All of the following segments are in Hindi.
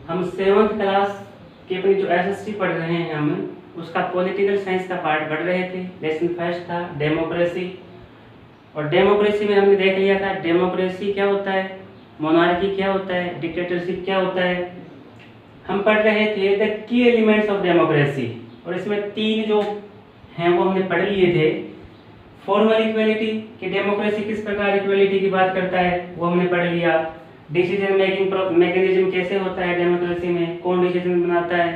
हम 7th क्लास की अपनी जो एसएसटी पढ़ रहे हैं हम उसका पॉलिटिकल साइंस का पार्ट पढ़ रहे थे। लेसन फर्स्ट था डेमोक्रेसी, और डेमोक्रेसी में हमने देख लिया था डेमोक्रेसी क्या होता है, मोनार्की क्या होता है, डिक्टेटरशिप क्या होता है। हम पढ़ रहे थे the key elements of democracy, और इसमें 3 जो हैं वो हमने पढ़ लिए थे। फॉर्मल इक्वलिटी कि डेमोक्रेसी किस प्रकार इक्वलिटी की बात करता है वो हमने पढ़ लिया। डिसीजन मेकिंग मैकेनिज्म कैसे होता है डेमोक्रेसी में, कौन डिसीजन बनाता है,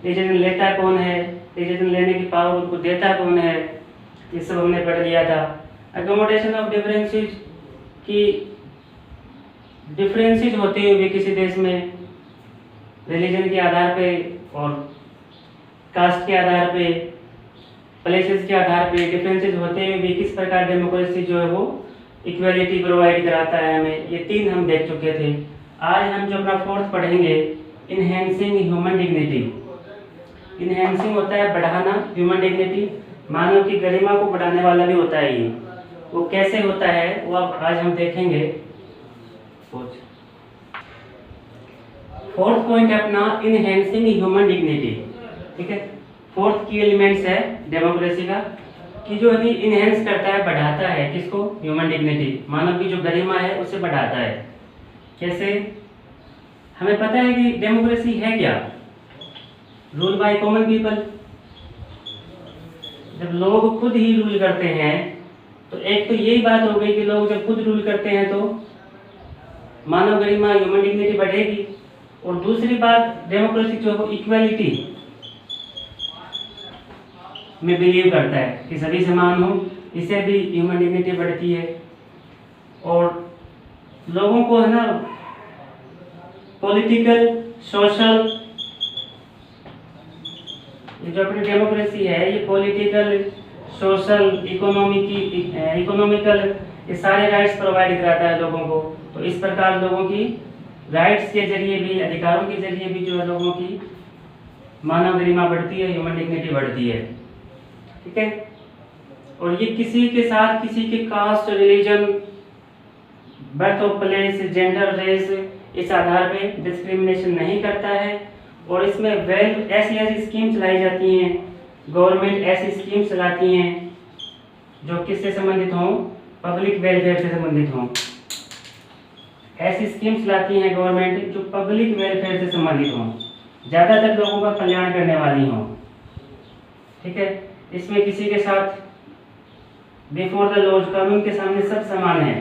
डिसीजन लेता कौन है, डिसीजन लेने की पावर उनको देता कौन है, ये सब हमने पढ़ लिया था। अकोमोडेशन ऑफ डिफरेंसेस कि डिफरेंसेस होते हुए भी किसी देश में रिलीजन के आधार पे और कास्ट के आधार पे, प्लेसेस के आधार पे डिफरेंसेस होते हुए भी किस प्रकार डेमोक्रेसी जो है वो इक्वलिटी प्रोवाइड कराता है हमें, ये 3 हम देख चुके थे। आज हम जो अपना 4th पढ़ेंगे इनहेंसिंग ह्यूमन डिग्निटी। इनहेंसिंग होता है बढ़ाना, ह्यूमन डिग्निटी मानव की गरिमा को बढ़ाने वाला भी होता है। ये वो कैसे होता है वो अब आज हम देखेंगे। 4th पॉइंट है अपना इनहेंसिंग ह्यूमन डिग्निटी। ठीक है, 4th की एलिमेंट्स है डेमोक्रेसी का कि जो है इनहेंस करता है, बढ़ाता है किसको, ह्यूमन डिग्निटी, मानव की जो गरिमा है उसे बढ़ाता है। कैसे, हमें पता है कि डेमोक्रेसी है क्या, रूल बाय कॉमन पीपल। जब लोग खुद ही रूल करते हैं तो एक तो यही बात हो गई कि लोग जब खुद रूल करते हैं तो मानव गरिमा ह्यूमन डिग्निटी बढ़ेगी। और दूसरी बात डेमोक्रेसी जो है इक्वालिटी में बिलीव करता है कि सभी समान हो, इससे भी ह्यूमन डिग्निटी बढ़ती है। और लोगों को है ना पॉलिटिकल, सोशल, ये जो अपनी डेमोक्रेसी है ये पॉलिटिकल, सोशल, इकोनॉमिकल ये सारे राइट्स प्रोवाइड कराता है लोगों को। तो इस प्रकार लोगों की राइट्स के जरिए भी, अधिकारों के जरिए भी जो है लोगों की मानव गरिमा बढ़ती है, ह्यूमन डिग्निटी बढ़ती है। ठीक है, और ये किसी के साथ किसी के caste, religion, birth of place, gender, race इस आधार पे डिस्क्रिमिनेशन नहीं करता है। और इसमें ऐसी स्कीम चलाई जाती हैं, गवर्नमेंट ऐसी स्कीम चलाती हैं जो किससे संबंधित हों, पब्लिक वेलफेयर से संबंधित हों। ऐसी स्कीम चलाती हैं गवर्नमेंट जो पब्लिक वेलफेयर से संबंधित हों, ज़्यादातर लोगों का कल्याण करने वाली हों। ठीक है, इसमें किसी के साथ बिफोर द लॉज, कानून के सामने सब समान है।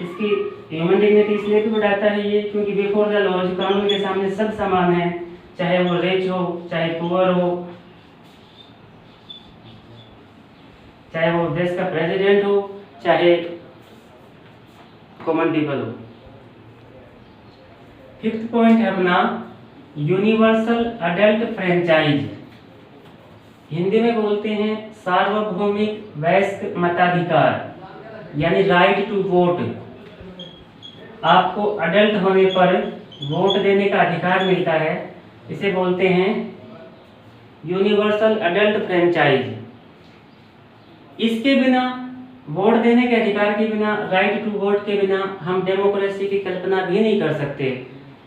इसकी ह्यूमन डिग्निटी इसलिए भी बढ़ाता है ये क्योंकि बिफोर द लॉज, कानून के सामने सब समान है, चाहे वो रिच हो, चाहे पुअर हो, चाहे वो देश का प्रेसिडेंट हो, चाहे कॉमन पीपल हो। 5th पॉइंट है अपना यूनिवर्सल अडल्ट फ्रेंचाइज। हिंदी में बोलते हैं सार्वभौमिक वयस्क मताधिकार, यानी राइट टू वोट। आपको अडल्ट होने पर वोट देने का अधिकार मिलता है, इसे बोलते हैं यूनिवर्सल अडल्ट फ्रेंचाइज। इसके बिना, वोट देने के अधिकार के बिना, राइट टू वोट के बिना हम डेमोक्रेसी की कल्पना भी नहीं कर सकते।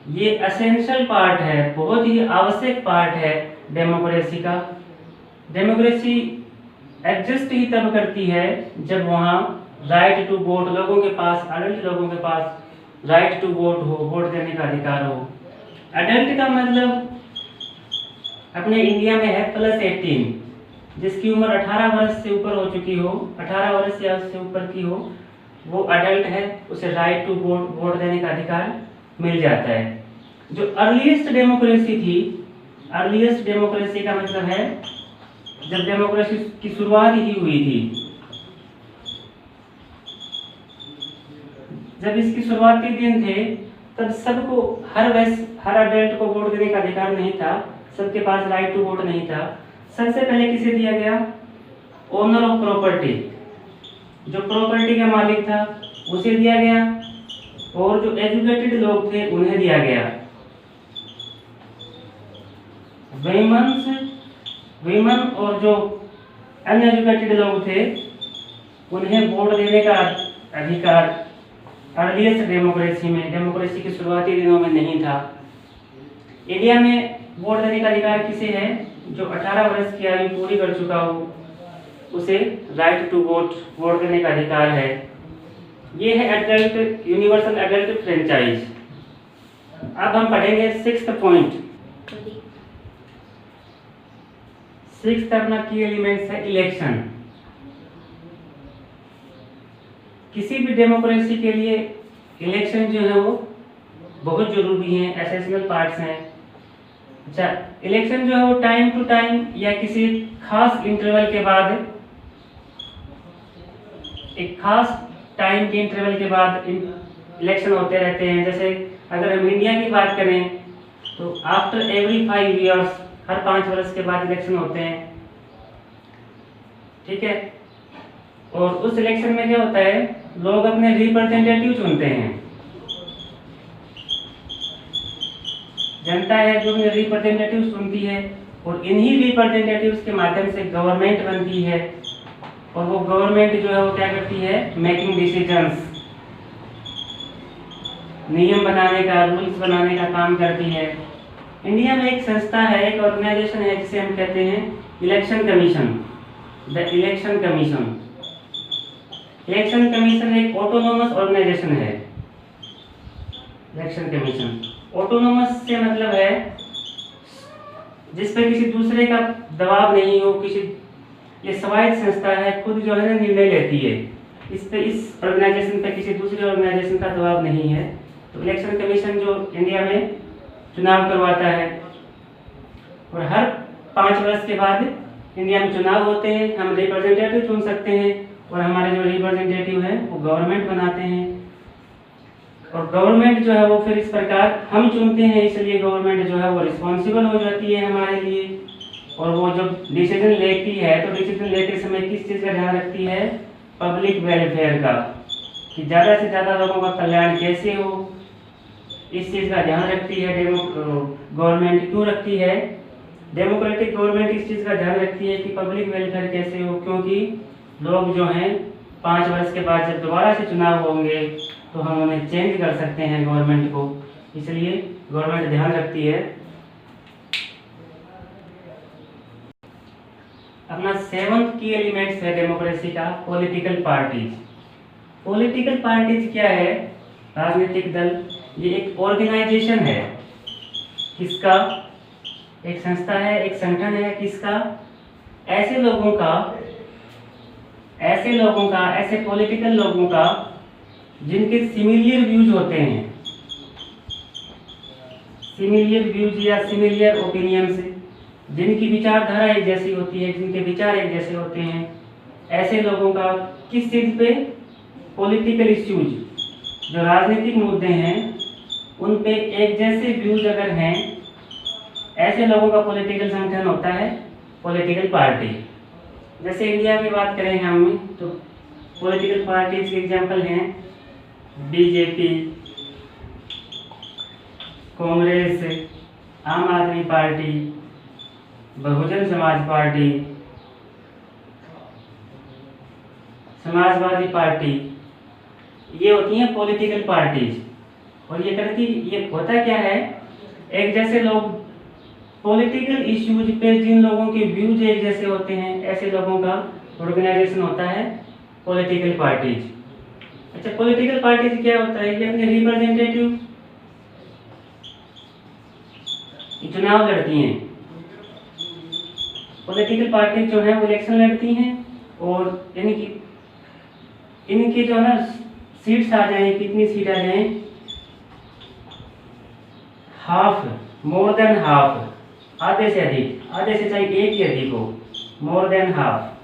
ये एसेंशियल पार्ट है, बहुत ही आवश्यक पार्ट है डेमोक्रेसी का। डेमोक्रेसी एग्जिस्ट ही तब करती है जब वहाँ राइट टू वोट, लोगों के पास, अडल्ट लोगों के पास राइट टू वोट हो, वोट देने का अधिकार हो। अडल्ट का मतलब अपने इंडिया में है +18, जिसकी उम्र 18 वर्ष से ऊपर हो चुकी हो, 18 वर्ष या उससे ऊपर की हो, वो अडल्ट है, उसे राइट टू वोट, वोट देने का अधिकार मिल जाता है। जो अर्लीस्ट डेमोक्रेसी थी, अर्लीस्ट डेमोक्रेसी का मतलब है जब डेमोक्रेसी की शुरुआत ही हुई थी, जब इसकी शुरुआती दिन थे तब सबको, हर अडल्ट को वोट देने का अधिकार नहीं था, सबके पास राइट टू वोट नहीं था। सबसे पहले किसे दिया गया, ओनर ऑफ प्रॉपर्टी, जो प्रॉपर्टी का मालिक था उसे दिया गया, और जो एजुकेटेड लोग थे उन्हें दिया गया। विमेन और जो अनएजुकेटेड लोग थे उन्हें वोट देने का अधिकार अर्लीस्ट डेमोक्रेसी में, डेमोक्रेसी के शुरुआती दिनों में नहीं था। इंडिया में वोट देने का अधिकार किसे है? जो 18 वर्ष की आयु पूरी कर चुका हो उसे राइट टू वोट देने का अधिकार है। ये है एडल्ट यूनिवर्सल एडल्ट फ्रेंचाइज। अब हम पढ़ेंगे 6th पॉइंट। 6th अपना की एलिमेंट्स है इलेक्शन। किसी भी डेमोक्रेसी के लिए इलेक्शन जो है वो बहुत जरूरी है, एसेंशियल पार्ट्स हैं। अच्छा, इलेक्शन जो है वो टाइम टू टाइम या किसी खास इंटरवल के बाद, एक खास टाइम के इंटरवल के बाद इलेक्शन होते रहते हैं। जैसे अगर हम इंडिया की बात करें तो आफ्टर एवरी 5 इयर्स, हर 5 वर्ष के बाद इलेक्शन होते हैं, ठीक है। और उस इलेक्शन में क्या होता है, लोग अपने रिप्रेजेंटेटिव चुनते हैं। जनता है जो अपने रिप्रेजेंटेटिव चुनती है और इन्हीं रिप्रेजेंटेटिव्स के माध्यम से गवर्नमेंट बनती है। और वो गवर्नमेंट जो है वो क्या करती है, मेकिंग डिसीजंस, नियम बनाने का, रूल्स बनाने का काम करती है। इंडिया में एक संस्था है, एक ऑर्गेनाइजेशन है जिसे हम कहते हैं election commission, the election commission. Election commission एक ऑटोनोमस ऑर्गेनाइजेशन है। इलेक्शन कमीशन ऑटोनोमस से मतलब है जिस पर किसी दूसरे का दबाव नहीं हो, किसी, ये स्वायत्त संस्था है, खुद जो है निर्णय लेती है। इस ऑर्गेनाइजेशन पे किसी दूसरे ऑर्गेनाइजेशन का दबाव नहीं है। तो इलेक्शन कमीशन जो इंडिया में चुनाव करवाता है, और हर 5 वर्ष के बाद इंडिया में चुनाव होते हैं, हम रिप्रेजेंटेटिव चुन सकते हैं और हमारे जो रिप्रेजेंटेटिव हैं वो गवर्नमेंट बनाते हैं। और गवर्नमेंट जो है वो फिर इस प्रकार हम चुनते हैं, इसलिए गवर्नमेंट जो है वो रिस्पॉन्सिबल हो जाती है हमारे लिए। और वो जब डिसीजन लेती है तो डिसीजन लेते समय किस चीज़ का ध्यान रखती है, पब्लिक वेलफेयर का, कि ज़्यादा से ज़्यादा लोगों का कल्याण कैसे हो, इस चीज़ का ध्यान रखती है। गवर्नमेंट क्यों रखती है? डेमोक्रेटिक गवर्नमेंट इस चीज़ का ध्यान रखती है कि पब्लिक वेलफेयर कैसे हो, क्योंकि लोग जो हैं 5 वर्ष के बाद जब दोबारा से चुनाव होंगे तो हम उन्हें चेंज कर सकते हैं गवर्नमेंट को, इसलिए गवर्नमेंट ध्यान रखती है। अपना 7th की एलिमेंट्स है डेमोक्रेसी का, पॉलिटिकल पार्टीज। पॉलिटिकल पार्टीज क्या है? राजनीतिक दल। ये एक ऑर्गेनाइजेशन है, किसका? एक संस्था है, एक संगठन है, किसका? ऐसे लोगों का, ऐसे पॉलिटिकल लोगों का जिनके सिमिलियर व्यूज होते हैं, सिमिलियर व्यूज या सिमिलियर ओपिनियंस, जिनकी विचारधारा एक जैसी होती है, जिनके विचार एक जैसे होते हैं, ऐसे लोगों का किस चीज़ पे? पॉलिटिकल इश्यूज, जो राजनीतिक मुद्दे हैं उन पे एक जैसे व्यूज अगर हैं, ऐसे लोगों का पॉलिटिकल संगठन होता है पॉलिटिकल पार्टी। जैसे इंडिया की बात करें हम तो पॉलिटिकल पार्टीज के एग्जांपल हैं बीजेपी, कांग्रेस, आम आदमी party, Bahujan Samaj party, Samajwadi party. ये होती हैं पॉलिटिकल पार्टीज। और ये होता क्या है, एक जैसे लोग पॉलिटिकल इश्यूज पे जिन लोगों के व्यूज एक जैसे होते हैं, ऐसे लोगों का ऑर्गेनाइजेशन होता है पॉलिटिकल पार्टीज। अच्छा, पॉलिटिकल पार्टीज क्या होता है? ये अपने रिप्रेजेंटेटिव चुनाव लड़ती हैं। पॉलिटिकल पार्टी जो है वो इलेक्शन लड़ती हैं और इनकी जो है ना सीट्स आ जाएं, कितनी सीट आ जाएं? हाफ, मोर देन हाफ, आधे से अधिक, आधे से चाहे एक ही अधिक हो, मोर देन हाफ,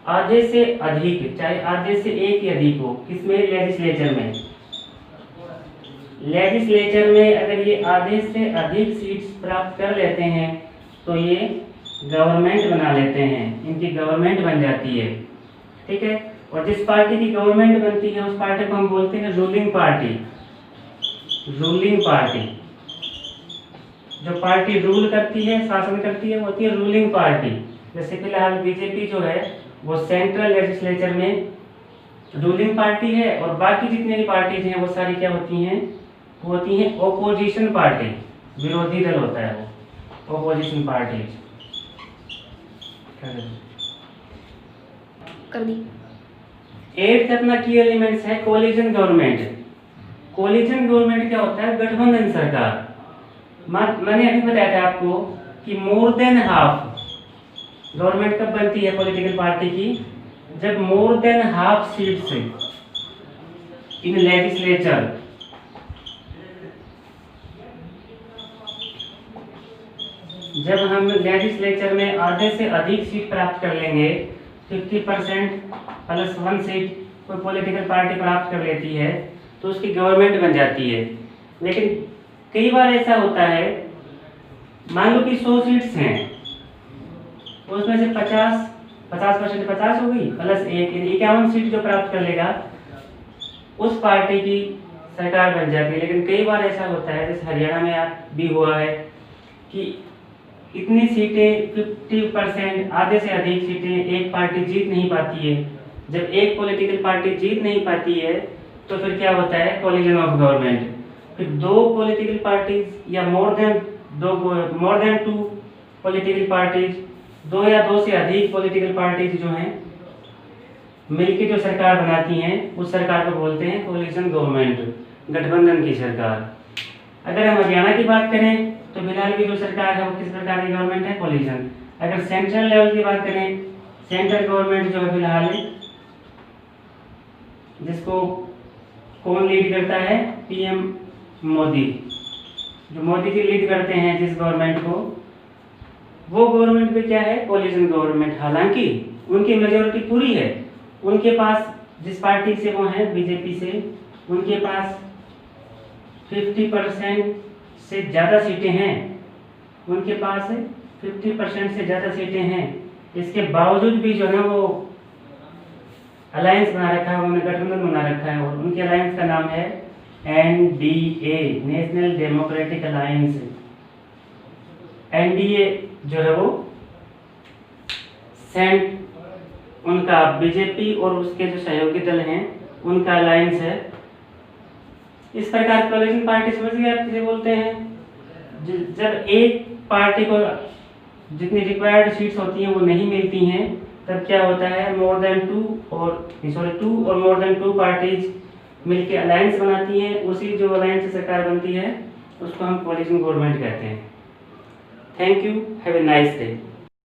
आधे से अधिक चाहे आधे से एक ही अधिक हो। किसमें? लेजिस्लेचर में। लेजिस्लेचर में अगर ये आधे से अधिक सीट्स प्राप्त कर लेते हैं तो ये गवर्नमेंट बना लेते हैं, इनकी गवर्नमेंट बन जाती है, ठीक है। और जिस पार्टी की गवर्नमेंट बनती है उस पार्टी को हम बोलते हैं रूलिंग पार्टी। रूलिंग पार्टी, जो पार्टी रूल करती है, शासन करती है, वो होती है रूलिंग पार्टी। जैसे फिलहाल बीजेपी जो है वो सेंट्रल लेजिस्लेचर में रूलिंग पार्टी है और बाकी जितने भी पार्टीज हैं वो सारी क्या होती हैं? वो होती हैं ओपोजिशन पार्टी। विरोधी दल होता है वो, ओपोजिशन पार्टी। कर दी। 8th अपना की एलिमेंट्स है कोलिजन गवर्नमेंट। कोलिजन गवर्नमेंट क्या होता है? गठबंधन सरकार। मैंने अभी बताया था आपको कि मोर देन हाफ गवर्नमेंट कब बनती है पॉलिटिकल पार्टी की? जब more than half seats in legislature जब हम लेजिस्लेचर में आधे से अधिक सीट प्राप्त कर लेंगे, 50% प्लस 1 सीट कोई पॉलिटिकल पार्टी प्राप्त कर लेती है तो उसकी गवर्नमेंट बन जाती है। लेकिन कई बार ऐसा होता है, मान लो कि 100 सीट्स हैं, उसमें से 50% 50 हो गई प्लस 1 51 सीट जो प्राप्त कर लेगा उस पार्टी की सरकार बन जाती है। लेकिन कई बार ऐसा होता है, जैसे हरियाणा में भी हुआ है कि इतनी सीटें 50% आधे से अधिक सीटें एक पार्टी जीत नहीं पाती है। जब एक पॉलिटिकल पार्टी जीत नहीं पाती है तो फिर क्या होता है? Collision of government. फिर दो पॉलिटिकल पार्टीज या मोर देन 2 पॉलिटिकल पार्टीज, 2 या 2 से अधिक पॉलिटिकल पार्टीज जो हैं मिलकर जो सरकार बनाती हैं उस सरकार को बोलते हैं कोलिजन गवर्नमेंट, गठबंधन की सरकार। अगर हम हरियाणा की बात करें तो फिलहाल की जो सरकार है वो किस प्रकार की गवर्नमेंट है? कोलिजन। अगर सेंट्रल लेवल की बात करें, सेंट्रल गवर्नमेंट जो है फिलहाल जिसको कौन लीड करता है? पीएम मोदी। जो मोदी जी लीड करते हैं जिस गवर्नमेंट को, वो गवर्नमेंट पे क्या है? Collision government. हालांकि उनकी मेजोरिटी पूरी है, उनके पास जिस पार्टी से वो हैं बीजेपी से, उनके पास 50% से ज़्यादा सीटें हैं, उनके पास 50% से ज़्यादा सीटें हैं। इसके बावजूद भी जो है वो अलायंस बना रखा है, उन्होंने गठबंधन बना रखा है और उनके अलायंस का नाम है NDA, national democratic alliance. NDA जो है वो उनका बीजेपी और उसके जो सहयोगी दल हैं उनका अलायंस है। इस प्रकार कोलिजन पार्टी समझ गए आप किसे बोलते हैं? जब एक पार्टी को जितनी रिक्वायर्ड सीट्स होती हैं वो नहीं मिलती हैं तब क्या होता है? टू और मोर देन 2 पार्टीज मिलकर अलायंस बनाती हैं। उसी जो अलायंस से सरकार बनती है उसको हम कोलिजन गवर्नमेंट कहते हैं। Thank you, have a nice day.